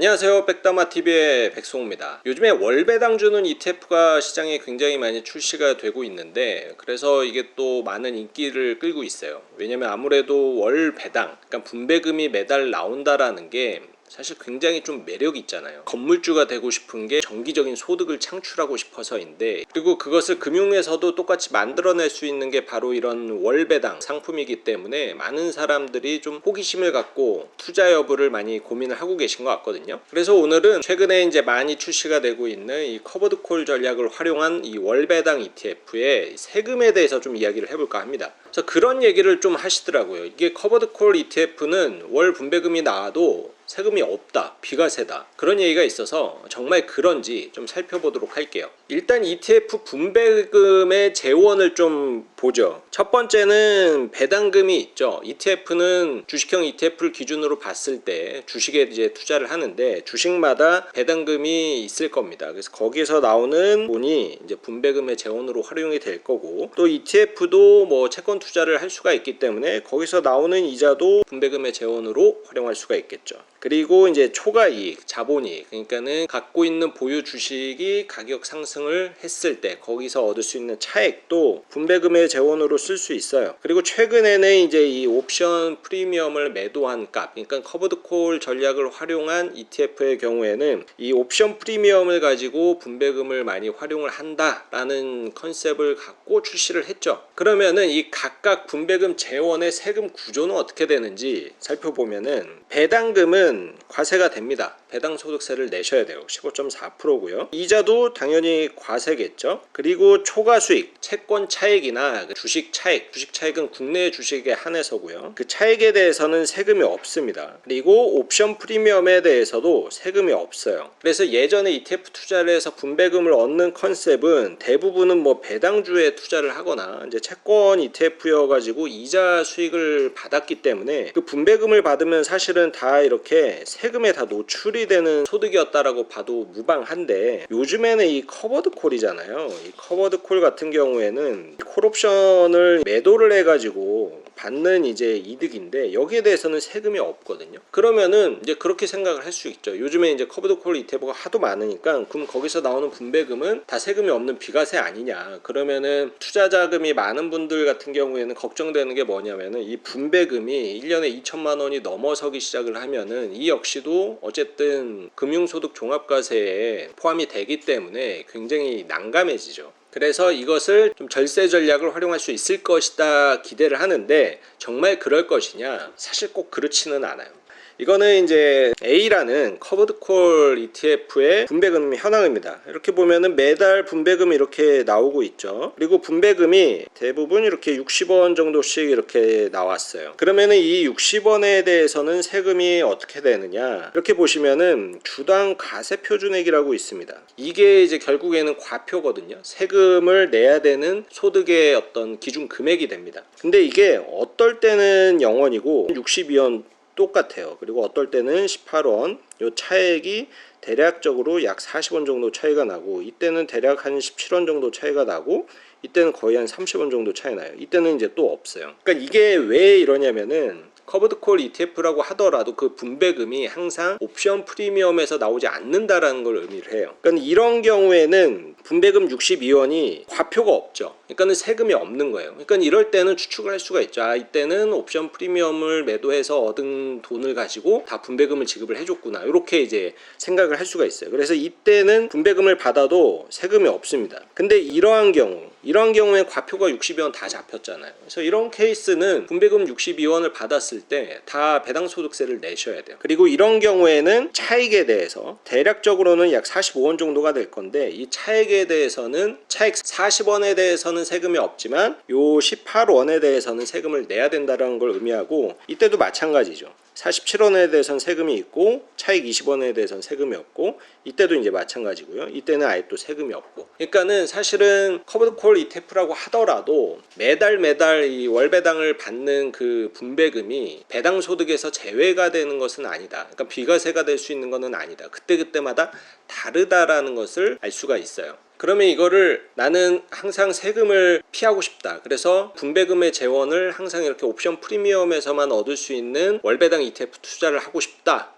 안녕하세요, 백다마TV의 백송우입니다. 요즘에 월배당 주는 ETF가 시장에 굉장히 많이 출시가 되고 있는데, 그래서 이게 또 많은 인기를 끌고 있어요. 왜냐면 아무래도 월배당, 그러니까 분배금이 매달 나온다라는 게 사실 굉장히 좀 매력이 있잖아요. 건물주가 되고 싶은 게 정기적인 소득을 창출하고 싶어서인데, 그리고 그것을 금융에서도 똑같이 만들어낼 수 있는 게 바로 이런 월배당 상품이기 때문에 많은 사람들이 좀 호기심을 갖고 투자 여부를 많이 고민을 하고 계신 것 같거든요. 그래서 오늘은 최근에 이제 많이 출시가 되고 있는 이 커버드콜 전략을 활용한 이 월배당 ETF의 세금에 대해서 좀 이야기를 해볼까 합니다. 그래서 그런 얘기를 좀 하시더라고요. 이게 커버드콜 ETF는 월 분배금이 나와도 세금이 없다, 비과세다, 그런 얘기가 있어서 정말 그런지 좀 살펴보도록 할게요. 일단 ETF 분배금의 재원을 좀 보죠. 첫 번째는 배당금이 있죠. ETF는 주식형 ETF를 기준으로 봤을 때 주식에 이제 투자를 하는데 주식마다 배당금이 있을 겁니다. 그래서 거기서 나오는 돈이 이제 분배금의 재원으로 활용이 될 거고, 또 ETF도 뭐 채권 투자를 할 수가 있기 때문에 거기서 나오는 이자도 분배금의 재원으로 활용할 수가 있겠죠. 그리고 이제 초과이익, 자본이익, 그러니까는 갖고 있는 보유 주식이 가격 상승을 했을 때 거기서 얻을 수 있는 차액도 분배금의 재원으로 쓸 수 있어요. 그리고 최근에는 이제 이 옵션 프리미엄을 매도한 값, 그러니까 커버드콜 전략을 활용한 ETF의 경우에는 이 옵션 프리미엄을 가지고 분배금을 많이 활용을 한다라는 컨셉을 갖고 출시를 했죠. 그러면은 이 각각 분배금 재원의 세금 구조는 어떻게 되는지 살펴보면은, 배당금은 과세가 됩니다. 배당소득세를 내셔야 돼요. 15.4%고요. 이자도 당연히 과세겠죠. 그리고 초과수익, 채권 차익이나 주식 차익은 국내 주식에 한해서고요. 그 차익에 대해서는 세금이 없습니다. 그리고 옵션 프리미엄에 대해서도 세금이 없어요. 그래서 예전에 ETF 투자를 해서 분배금을 얻는 컨셉은 대부분은 뭐 배당주에 투자를 하거나 이제 채권 ETF여가지고 이자 수익을 받았기 때문에 그 분배금을 받으면 사실은 다 이렇게 세금에 다 노출이 되는 소득이었다라고 봐도 무방한데, 요즘에는 이 커버드콜이잖아요. 이 커버드콜 같은 경우에는 콜옵션을 매도를 해가지고 받는 이제 이득인데 여기에 대해서는 세금이 없거든요. 그러면은 이제 그렇게 생각을 할 수 있죠. 요즘에 이제 커버드콜 ETF가 하도 많으니까 그럼 거기서 나오는 분배금은 다 세금이 없는 비과세 아니냐. 그러면은 투자 자금이 많은 분들 같은 경우에는 걱정되는 게 뭐냐면은 이 분배금이 1년에 2천만 원이 넘어서기 시작을 하면은 이 역시도 어쨌든 금융소득 종합과세에 포함이 되기 때문에 굉장히 난감해지죠. 그래서 이것을 좀 절세 전략을 활용할 수 있을 것이다 기대를 하는데, 정말 그럴 것이냐? 사실 꼭 그렇지는 않아요. 이거는 이제 A라는 커버드콜 ETF의 분배금 현황입니다. 이렇게 보면은 매달 분배금이 이렇게 나오고 있죠. 그리고 분배금이 대부분 이렇게 60원 정도씩 이렇게 나왔어요. 그러면은 이 60원에 대해서는 세금이 어떻게 되느냐? 이렇게 보시면은 주당 과세 표준액이라고 있습니다. 이게 이제 결국에는 과표거든요. 세금을 내야 되는 소득의 어떤 기준 금액이 됩니다. 근데 이게 어떨 때는 0원이고 62원 똑같아요. 그리고 어떨 때는 18원, 요 차액이 대략적으로 약 40원 정도 차이가 나고, 이때는 대략 한 17원 정도 차이가 나고, 이때는 거의 한 30원 정도 차이 나요. 이때는 이제 또 없어요. 그러니까 이게 왜 이러냐면은, 커버드콜 ETF라고 하더라도 그 분배금이 항상 옵션 프리미엄에서 나오지 않는다라는 걸 의미를 해요. 그러니까 이런 경우에는 분배금 62원이 과표가 없죠. 그러니까는 세금이 없는 거예요. 그러니까 이럴 때는 추측을 할 수가 있죠. 아, 이때는 옵션 프리미엄을 매도해서 얻은 돈을 가지고 다 분배금을 지급을 해줬구나. 이렇게 이제 생각을 할 수가 있어요. 그래서 이때는 분배금을 받아도 세금이 없습니다. 근데 이러한 경우에 과표가 62원 다 잡혔잖아요. 그래서 이런 케이스는 분배금 62원을 받았을 때 다 배당소득세를 내셔야 돼요. 그리고 이런 경우에는 차익에 대해서 대략적으로는 약 45원 정도가 될 건데, 이 차익에 대해서는 차익 40원에 대해서는 세금이 없지만 요 18원에 대해서는 세금을 내야 된다는 걸 의미하고, 이때도 마찬가지죠. 47원에 대해서는 세금이 있고 차익 20원에 대해서는 세금이 없고, 이때도 이제 마찬가지고요. 이때는 아예 또 세금이 없고. 그러니까는 사실은 커버드콜 ETF라고 하더라도 매달 이 월배당을 받는 그 분배금이 배당소득에서 제외가 되는 것은 아니다. 그러니까 비과세가 될 수 있는 것은 아니다. 그때마다 다르다라는 것을 알 수가 있어요. 그러면 이거를 나는 항상 세금을 피하고 싶다. 그래서 분배금의 재원을 항상 이렇게 옵션 프리미엄에서만 얻을 수 있는 월배당 ETF 투자를 하고 싶다.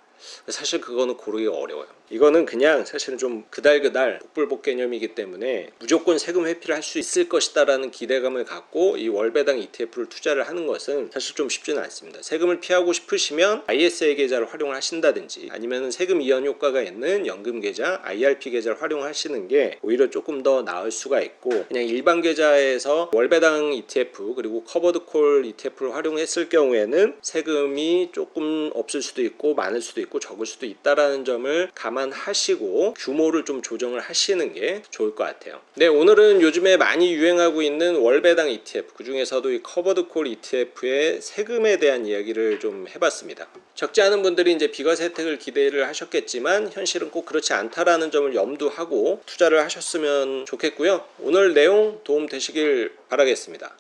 사실 그거는 고르기가 어려워요. 이거는 그냥 사실은 좀 그달그달 복불복 개념이기 때문에 무조건 세금 회피를 할 수 있을 것이다라는 기대감을 갖고 이 월배당 ETF를 투자를 하는 것은 사실 좀 쉽지는 않습니다. 세금을 피하고 싶으시면 ISA 계좌를 활용을 하신다든지 아니면 세금 이연 효과가 있는 연금 계좌, IRP 계좌를 활용하시는 게 오히려 조금 더 나을 수가 있고, 그냥 일반 계좌에서 월배당 ETF 그리고 커버드콜 ETF를 활용했을 경우에는 세금이 조금 없을 수도 있고 많을 수도 있고 적을 수도 있다라는 점을 감안하시고 규모를 좀 조정을 하시는 게 좋을 것 같아요. 네, 오늘은 요즘에 많이 유행하고 있는 월배당 ETF, 그 중에서도 이 커버드콜 ETF의 세금에 대한 이야기를 좀 해봤습니다. 적지 않은 분들이 이제 비과세 혜택을 기대를 하셨겠지만 현실은 꼭 그렇지 않다라는 점을 염두하고 투자를 하셨으면 좋겠고요. 오늘 내용 도움 되시길 바라겠습니다.